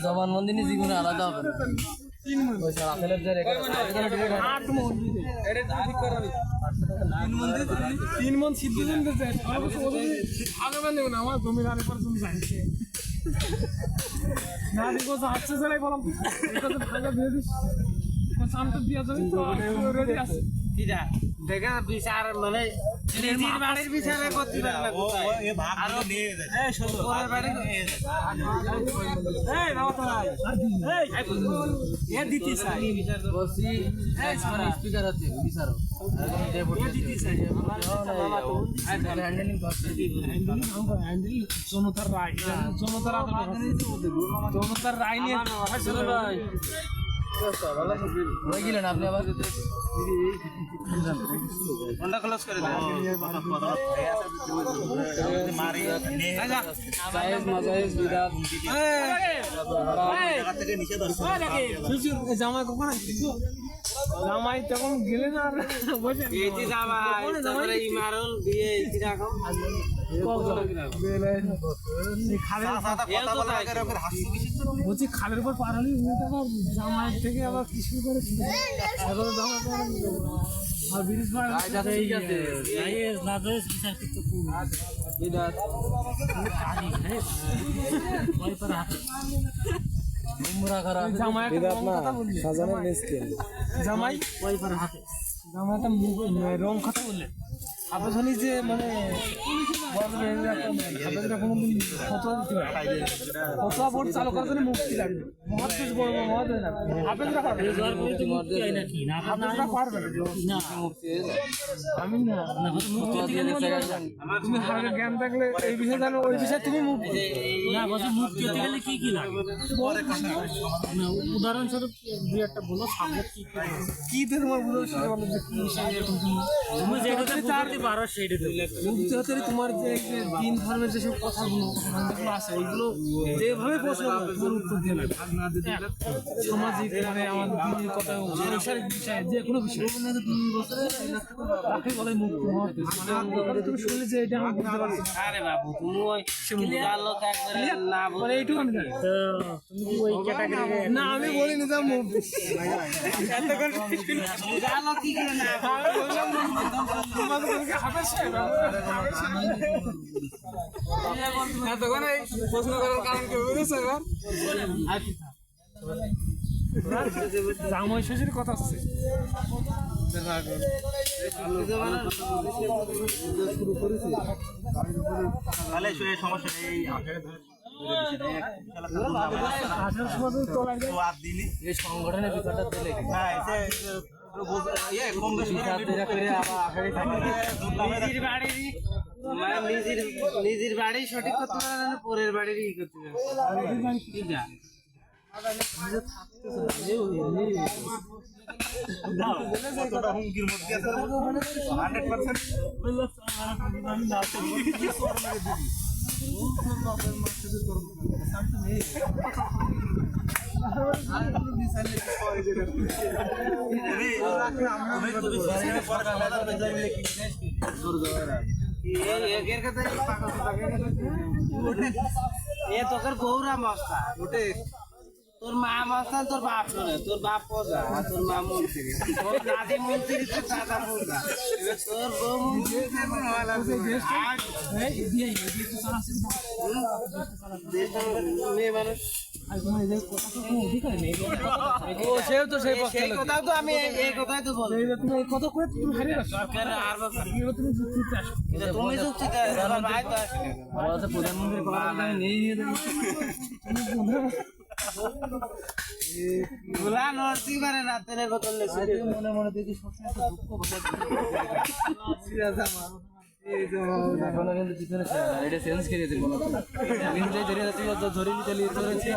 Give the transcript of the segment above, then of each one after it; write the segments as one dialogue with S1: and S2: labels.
S1: জবানবন্দি জীবনে আলাদা হবে না।
S2: তিন মন সিদ্ধ আমার জমির আরে পর তুমি জানছে না দেখো হাঁটছে সেলাই বললাম টাকা দিয়ে দিস শান্ত দিয়া যাবে তো রেডি আছে
S3: দেখা বিচার মানে নিজের বাড়ির বিচারে করতে পারবে
S4: ও এ ভাগ নিয়ে যায়
S3: এই শুধু ওর বাড়ি
S2: এই নাও তো ভাই এই এ দিতে চাই
S1: বসি স্পিকার আছে বিচারো
S2: দিতে চাই
S1: হ্যান্ডেলিং করতে
S2: হ্যান্ডেল জনতার রায় জনতার রায় নিয়ে
S1: ভাই হয়ে গেলেন আপনি আবার
S3: ফোনটা ক্লোজ করে দাও
S4: মারি নিয়ে
S1: জায়েজ মাজায়েজ বিদাত
S4: জায়গা থেকে নিচে ধরছে
S2: জামাই কখন জামাই তখন গেলে না বসে
S3: এই যে জামাই তারপরে ইমারুল বিয়ে এই রকম
S4: কথা বলা আগে ওকে হাসি বেশি
S2: বলছি খালের উপর পার হলে জামাইয়ের থেকে আবার কিছু করে এখন জামাই আর ব্রিজ পার
S1: ঠিক আছে
S3: জায়েজ না জায়েজ বিচার করতে
S1: বিদাত
S3: ভয় করে হাতে
S1: উমরা খারাপ
S2: জামাই সাজানোর মিসকেল জামাই
S3: ভয় করে হাতে
S2: জামাই একটা রং কথা বললে আবেদনই যে মানে ফতোয়া দিতে হয় ফতোয়া বোর্ড চালু করার জন্য মুক্তি লাগবে মহাদেশ বড় মহাদেশ না আবেদনটা পারবে
S3: নাকি না
S2: আবেদনটা পারবে না আমি না তুমি হালকা জ্ঞান থাকলে এই বিষয়ে জানো ওই বিষয়ে তুমি মুক্তি
S3: না বলছি মুক্তি হতে গেলে কি কি লাগে না উদাহরণস্বরূপ দুই একটা বলো সাবজেক্ট কি
S2: কি তোমার বুঝো সেটা বলো যে কি
S3: তুমি যেটাতে বুঝতে পারো সেইটাতে
S2: মুক্তি হতে তোমার যে দিন ধর্মের যেসব কথাগুলো যেগুলো আছে এইগুলো যেভাবে প্রশ্ন তোমার উত্তর দিয়ে লাগবে সামাজিক মানে আমাদের দিনের কথা সাংসারিক বিষয়ে যে কোনো বিষয় তাকে বলে মুক্তি হওয়া তুমি শুনলে যে এটা আমার বুঝতে পারছি
S3: আরে বাবু তুমি ওই বুঝার লোক একবারে না
S2: মানে এইটুকু আমি জানি
S3: তুমি কি ওই ক্যাটাগরি
S2: না আমি বলিনি যে মুক্তি
S3: বুঝার লোক কি করে না
S2: তোমাদেরকে হাফেজ এতক্ষণ এই প্রশ্ন করার কারণ কি বুঝেছো এবার জামাই শ্বশুর কথা আসছে
S4: তাহলে সমস্যা নেই
S1: এই সংগঠনের ভিতরটা দিলে
S3: নিজের বাড়ির মানে নিজের বাড়ি সঠিক করতে পারে না পরের বাড়ির ই করতে পারে
S4: হুমকির মধ্যে আছে 100%
S3: তোর গৌরা মস্তা তোর মা মস্তা তোর বাপ শোনে তোর বাপ পজা আর তোর মা মন্ত্রী তোর দাদি মন্ত্রী তোর দাদা পজা তোর বউ মন্ত্রী মেয়ে মানুষ
S2: সেও তো সেই
S3: সেই কথাও তো আমি এই কথাই তো বলি
S2: তুমি এই কথা কয়ে তুমি হারিয়ে যাচ্ছ
S3: সরকারের আর
S2: তুমি যুক্তিতে আসো
S3: তুমি যুক্তিতে ভাই তো আসে
S1: প্রধানমন্ত্রীর কথা নিয়ে নিয়ে দেবো
S3: গুলা নড়তে পারে না তেলের বোতল
S1: মনে মনে দেখি সবসময় এখনো কিন্তু পিছনে ছিল না এটা চেঞ্জ করে দিতে বলো কিন্তু ধরে যাচ্ছি ধরে নিতে ধরেছি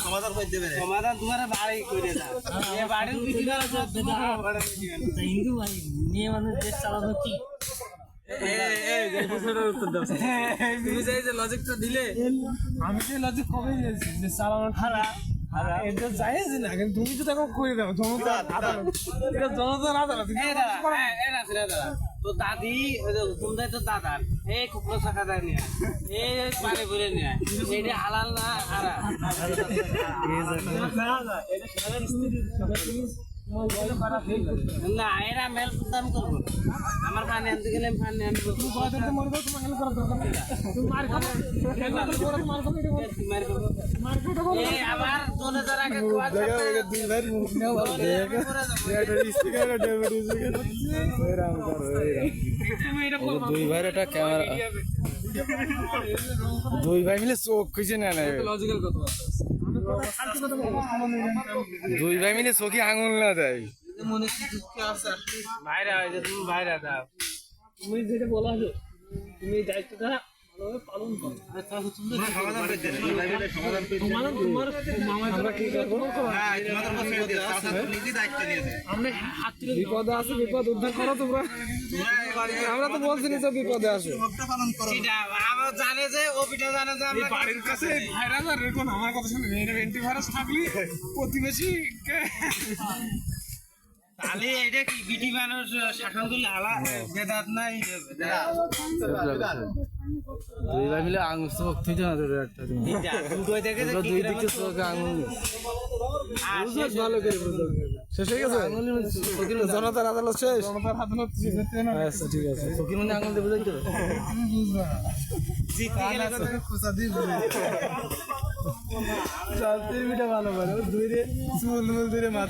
S4: সমাধান করে দেবে
S3: সমাধান তোমার বাড়ি করে দাও বাড়ির হিন্দু ভাই মেয়ে মানুষ দেশ চালানো কি
S2: তুমি যে লজিকটা দিলে আমি যে লজিক কবে দিয়েছি যে চালানো খারাপ এটা যাইজ না কিন্তু তুমি তো এখন করে দাও জনতা আদালত এটা জনতার আদালত
S3: তো দাদি ওই যে হুকুম দেয় তো দাদার এই কুকুর চাকা দেয় নিয়ে এই পারে ঘুরে নিয়ে এইটা হালাল না হারাম না এরা মেল দাম করবো আমার পানি আনতে গেলে আমি পানি আনবো এই আবার 2000 আগে কুয়া
S1: দুই ভাইয়ের একটা ক্যামেরা দুই ভাই মিলে চোখ খুঁজে নেয় না লজিক্যাল কথা দুই ভাই মিলে চোখে আঙুল না দেয়
S3: মনে কি দুঃখ আছে
S2: ভাইরা ওই যে তুমি ভাইরা দাও তুমি যেটা বলা হলো তুমি এই দায়িত্বটা ভালোভাবে পালন করো আমরা কি করবো আমরা হাত তুলে বিপদে আছে বিপদ উদ্ধার করো তোমরা আমরা তো বলছি না বিপদে আসো
S3: আমার জানে যে ওপিটা জানে যে আমরা
S2: বাড়ির কাছে ভাইরাস আর রেখো না আমার কথা শুনে অ্যান্টিভাইরাস থাকলে প্রতিবেশী
S3: তাহলে এটা কি বিটি মানুষ শাসন করলে হালা বেদাত নাই
S1: দুই ভাই মিলে আঙুল চোখ খুঁজে না ধরে একটা
S3: দুটোই দেখে যে
S1: দুই দিকে চোখে আঙুল
S2: ভালো করে শেষ হয়ে গেছে জনতার আদালত শেষ জনতার আদালত আচ্ছা ঠিক আছে
S1: চোখের মধ্যে আঙুল দেবে বুঝতে
S2: ভালো ভালো দুই রে মাথা